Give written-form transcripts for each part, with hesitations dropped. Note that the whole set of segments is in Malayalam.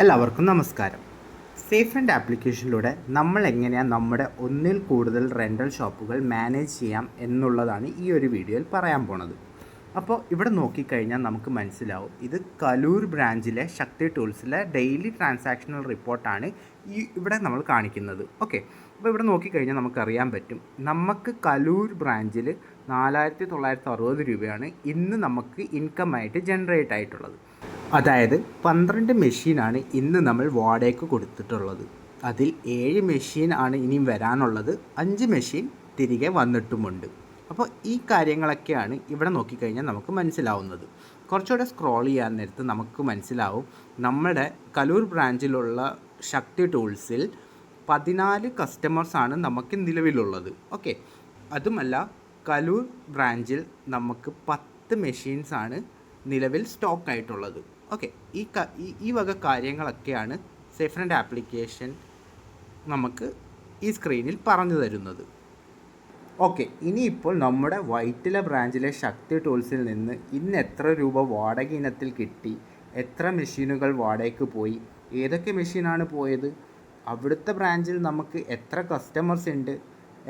എല്ലാവർക്കും നമസ്കാരം. സേഫ് ആൻഡ് ആപ്ലിക്കേഷനിലൂടെ നമ്മൾ എങ്ങനെയാണ് നമ്മുടെ ഒന്നിൽ കൂടുതൽ റെൻ്റൽ ഷോപ്പുകൾ മാനേജ് ചെയ്യാം എന്നുള്ളതാണ് ഈ ഒരു വീഡിയോയിൽ പറയാൻ പോണത്. അപ്പോൾ ഇവിടെ നോക്കിക്കഴിഞ്ഞാൽ നമുക്ക് മനസ്സിലാവും, ഇത് കലൂർ ബ്രാഞ്ചിലെ ശക്തി ടൂൾസിലെ ഡെയിലി ട്രാൻസാക്ഷണൽ റിപ്പോർട്ടാണ് ഇവിടെ നമ്മൾ കാണിക്കുന്നത്. ഓക്കെ, അപ്പോൾ ഇവിടെ നോക്കിക്കഴിഞ്ഞാൽ നമുക്കറിയാൻ പറ്റും, നമുക്ക് കലൂർ ബ്രാഞ്ചിൽ 4960 രൂപയാണ് ഇന്ന് നമുക്ക് ഇൻകമായിട്ട് ജനറേറ്റ് ആയിട്ടുള്ളത്. അതായത് 12 മെഷീനാണ് ഇന്ന് നമ്മൾ വാടകയ്ക്ക് കൊടുത്തിട്ടുള്ളത്. അതിൽ 7 മെഷീൻ ആണ് ഇനിയും വരാനുള്ളത്. 5 മെഷീൻ തിരികെ വന്നിട്ടുമുണ്ട്. അപ്പോൾ ഈ കാര്യങ്ങളൊക്കെയാണ് ഇവിടെ നോക്കിക്കഴിഞ്ഞാൽ നമുക്ക് മനസ്സിലാവുന്നത്. കുറച്ചുകൂടെ സ്ക്രോൾ ചെയ്യാൻ നേരത്ത് നമുക്ക് മനസ്സിലാവും, നമ്മുടെ കലൂർ ബ്രാഞ്ചിലുള്ള ശക്തി ടൂൾസിൽ 14 കസ്റ്റമേഴ്സാണ് നമുക്ക് നിലവിലുള്ളത്. ഓക്കെ, അതുമല്ല കലൂർ ബ്രാഞ്ചിൽ നമുക്ക് 10 മെഷീൻസാണ് നിലവിൽ സ്റ്റോക്ക് ആയിട്ടുള്ളത്. ഓക്കെ, ഈ വക കാര്യങ്ങളൊക്കെയാണ് സേഫ് ആൻഡ് ആപ്ലിക്കേഷൻ നമുക്ക് ഈ സ്ക്രീനിൽ പറഞ്ഞു തരുന്നത്. ഓക്കെ, ഇനിയിപ്പോൾ നമ്മുടെ വൈറ്റില ബ്രാഞ്ചിലെ ശക്തി ടൂൾസിൽ നിന്ന് ഇന്ന് എത്ര രൂപ വാടക ഇനത്തിൽ കിട്ടി, എത്ര മെഷീനുകൾ വാടകയ്ക്ക് പോയി, ഏതൊക്കെ മെഷീനാണ് പോയത്, അവിടുത്തെ ബ്രാഞ്ചിൽ നമുക്ക് എത്ര കസ്റ്റമേഴ്സ് ഉണ്ട്,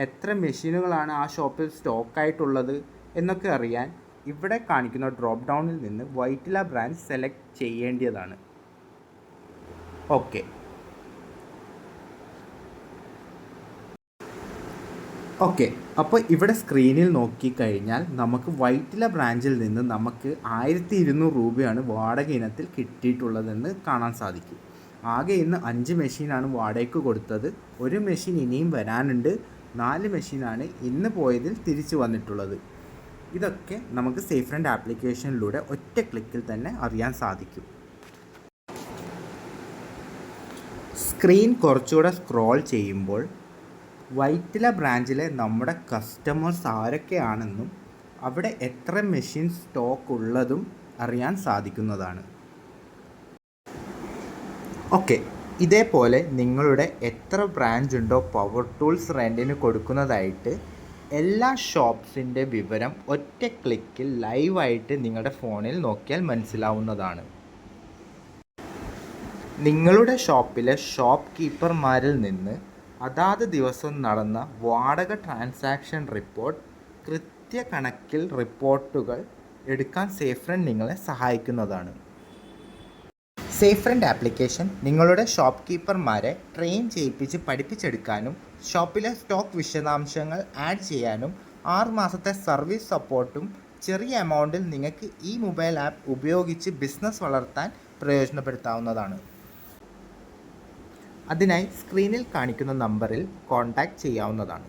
എത്ര മെഷീനുകളാണ് ആ ഷോപ്പിൽ സ്റ്റോക്കായിട്ടുള്ളത് എന്നൊക്കെ അറിയാൻ ഇവിടെ കാണിക്കുന്ന ഡ്രോപ്പ് ഡൗണിൽ നിന്ന് വൈറ്റില ബ്രാഞ്ച് സെലക്ട് ചെയ്യേണ്ടതാണ്. ഓക്കെ, അപ്പോൾ ഇവിടെ സ്ക്രീനിൽ നോക്കിക്കഴിഞ്ഞാൽ നമുക്ക് വൈറ്റില ബ്രാഞ്ചിൽ നിന്ന് നമുക്ക് 1200 രൂപയാണ് വാടക ഇനത്തിൽ കിട്ടിയിട്ടുള്ളതെന്ന് കാണാൻ സാധിക്കും. ആകെ ഇന്ന് 5 മെഷീനാണ് വാടകയ്ക്ക് കൊടുത്തത്. ഒരു മെഷീൻ ഇനിയും വരാനുണ്ട്. 4 മെഷീനാണ് ഇന്ന് പോയതിൽ തിരിച്ചു വന്നിട്ടുള്ളത്. ഇതൊക്കെ നമുക്ക് സേഫ് ആൻഡ് ആപ്ലിക്കേഷനിലൂടെ ഒറ്റ ക്ലിക്കിൽ തന്നെ അറിയാൻ സാധിക്കും. സ്ക്രീൻ കുറച്ചുകൂടെ സ്ക്രോൾ ചെയ്യുമ്പോൾ വൈറ്റില ബ്രാഞ്ചിലെ നമ്മുടെ കസ്റ്റമേഴ്സ് ആരൊക്കെയാണെന്നും അവിടെ എത്ര മെഷീൻ സ്റ്റോക്ക് ഉള്ളതും അറിയാൻ സാധിക്കുന്നതാണ്. ഓക്കെ, ഇതേപോലെ നിങ്ങളുടെ എത്ര ബ്രാഞ്ച് ഉണ്ടോ പവർ ടൂൾസ് റെൻറ്റിന് കൊടുക്കുന്നതായിട്ട് എല്ലാ ഷോപ്സിൻ്റെ വിവരം ഒറ്റ ക്ലിക്കിൽ ലൈവായിട്ട് നിങ്ങളുടെ ഫോണിൽ നോക്കിയാൽ മനസ്സിലാവുന്നതാണ്. നിങ്ങളുടെ ഷോപ്പിലെ ഷോപ്പ് കീപ്പർമാരിൽ നിന്ന് അതാത് ദിവസം നടന്ന വാടക ട്രാൻസാക്ഷൻ റിപ്പോർട്ട് കൃത്യകണക്കിൽ റിപ്പോർട്ടുകൾ എടുക്കാൻ സേഫ്രണ്ട് നിങ്ങളെ സഹായിക്കുന്നതാണ്. സേഫ്രണ്ട് ആപ്ലിക്കേഷൻ നിങ്ങളുടെ ഷോപ്പ് കീപ്പർമാരെ ട്രെയിൻ ചെയ്യിപ്പിച്ച് പഠിപ്പിച്ചെടുക്കാനും ഷോപ്പിലെ സ്റ്റോക്ക് വിശദാംശങ്ങൾ ആഡ് ചെയ്യാനും 6 മാസത്തെ സർവീസ് സപ്പോർട്ടും ചെറിയ എമൗണ്ടിൽ നിങ്ങൾക്ക് ഈ മൊബൈൽ ആപ്പ് ഉപയോഗിച്ച് ബിസിനസ് വളർത്താൻ പ്രയോജനപ്പെടുത്താവുന്നതാണ്. അതിനായി സ്ക്രീനിൽ കാണിക്കുന്ന നമ്പറിൽ കോൺടാക്റ്റ് ചെയ്യാവുന്നതാണ്.